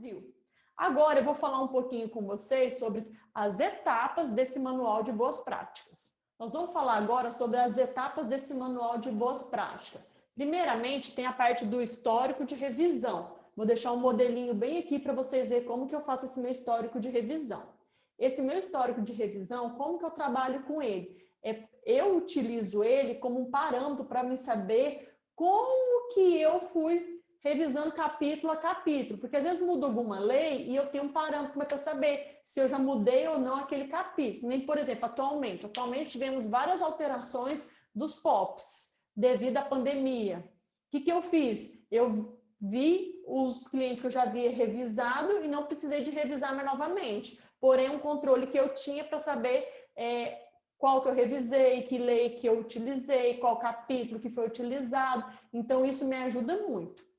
Brasil. Agora eu vou falar um pouquinho com vocês sobre as etapas desse manual de boas práticas. Nós vamos falar agora sobre as etapas desse manual de boas práticas. Primeiramente, tem a parte do histórico de revisão. Vou deixar um modelinho bem aqui para vocês verem como que eu faço esse meu histórico de revisão. Esse meu histórico de revisão, como que eu trabalho com ele? Eu utilizo ele como um parâmetro para me saber como que eu fui revisando capítulo a capítulo, porque às vezes muda alguma lei e eu tenho um parâmetro para saber se eu já mudei ou não aquele capítulo. Nem, por exemplo, atualmente tivemos várias alterações dos POPs devido à pandemia. O que eu fiz? Eu vi os clientes que eu já havia revisado e não precisei de revisar mais novamente. Porém, um controle que eu tinha para saber qual que eu revisei, que lei que eu utilizei, qual capítulo que foi utilizado. Então, isso me ajuda muito.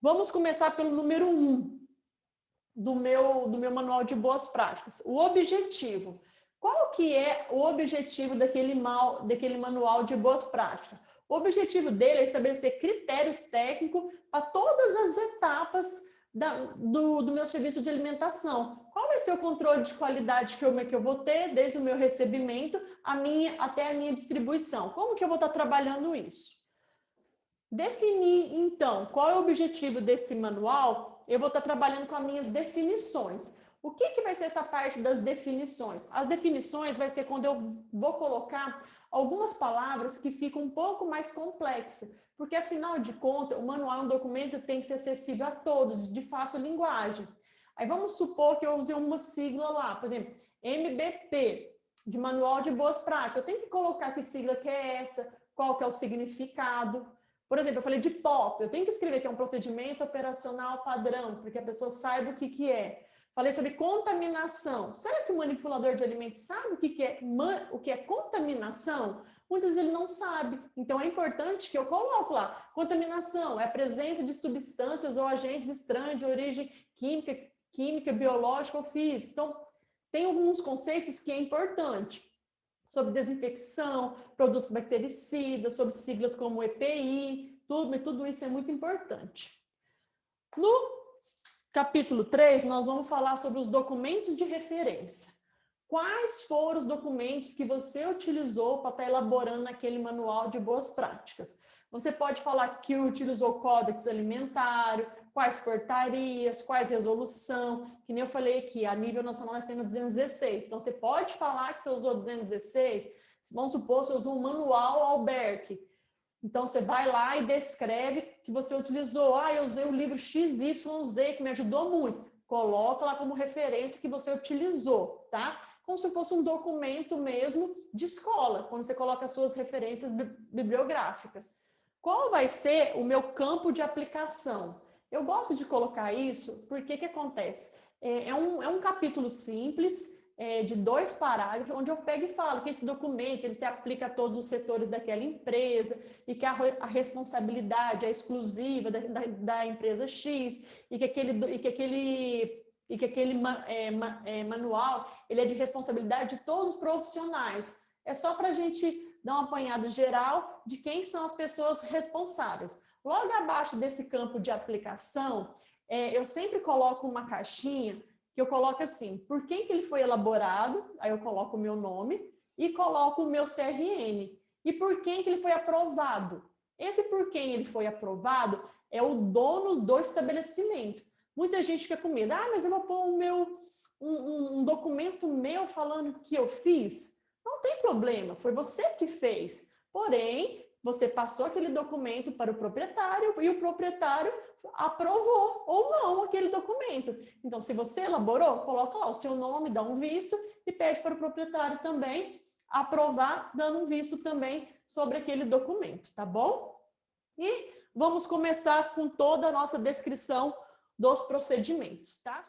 Vamos começar pelo número 1 do meu manual de boas práticas. O objetivo. Qual que é o objetivo daquele manual de boas práticas? O objetivo dele é estabelecer critérios técnicos para todas as etapas do meu serviço de alimentação. Qual vai ser o controle de qualidade que eu vou ter desde o meu recebimento até a minha distribuição? Como que eu vou estar trabalhando isso? Definir, então, qual é o objetivo desse manual, eu vou estar trabalhando com as minhas definições. O que vai ser essa parte das definições? As definições vai ser quando eu vou colocar algumas palavras que ficam um pouco mais complexas, porque, afinal de contas, o manual é um documento que tem que ser acessível a todos, de fácil linguagem. Aí vamos supor que eu usei uma sigla lá, por exemplo, MBP, de Manual de Boas Práticas. Eu tenho que colocar que sigla que é essa, qual que é o significado. Por exemplo, eu falei de POP, eu tenho que escrever que é um procedimento operacional padrão, porque a pessoa saiba o que é. Falei sobre contaminação. Será que o manipulador de alimentos sabe o que é contaminação? Muitas vezes ele não sabe. Então, é importante que eu coloque lá. Contaminação é a presença de substâncias ou agentes estranhos de origem química, biológica ou física. Então, tem alguns conceitos que é importante. Sobre desinfecção, produtos bactericidas, sobre siglas como EPI, tudo isso é muito importante. No capítulo 3, nós vamos falar sobre os documentos de referência. Quais foram os documentos que você utilizou para estar elaborando aquele manual de boas práticas? Você pode falar que utilizou o Códex Alimentar, quais portarias, quais resolução, que nem eu falei aqui, a nível nacional nós temos 216. Então, você pode falar que você usou 216, vamos supor, você usou um manual Alberc. Então, você vai lá e descreve que você utilizou. Eu usei o livro XYZ, que me ajudou muito. Coloca lá como referência que você utilizou, tá? Como se fosse um documento mesmo de escola, quando você coloca as suas referências bibliográficas. Qual vai ser o meu campo de aplicação? Eu gosto de colocar isso porque o que acontece? É um capítulo simples, de 2 parágrafos, onde eu pego e falo que esse documento ele se aplica a todos os setores daquela empresa e que a responsabilidade é exclusiva da empresa X e que aquele manual ele é de responsabilidade de todos os profissionais. É só para a gente dar um apanhado geral de quem são as pessoas responsáveis. Logo abaixo desse campo de aplicação, eu sempre coloco uma caixinha que eu coloco assim, por quem que ele foi elaborado, aí eu coloco o meu nome e coloco o meu CRN. E por quem que ele foi aprovado. Esse por quem ele foi aprovado é o dono do estabelecimento. Muita gente fica com medo, mas eu vou pôr um documento meu falando que eu fiz. Não tem problema, foi você que fez. Porém, você passou aquele documento para o proprietário e o proprietário aprovou ou não aquele documento. Então, se você elaborou, coloca lá o seu nome, dá um visto e pede para o proprietário também aprovar, dando um visto também sobre aquele documento, tá bom? E vamos começar com toda a nossa descrição dos procedimentos, tá?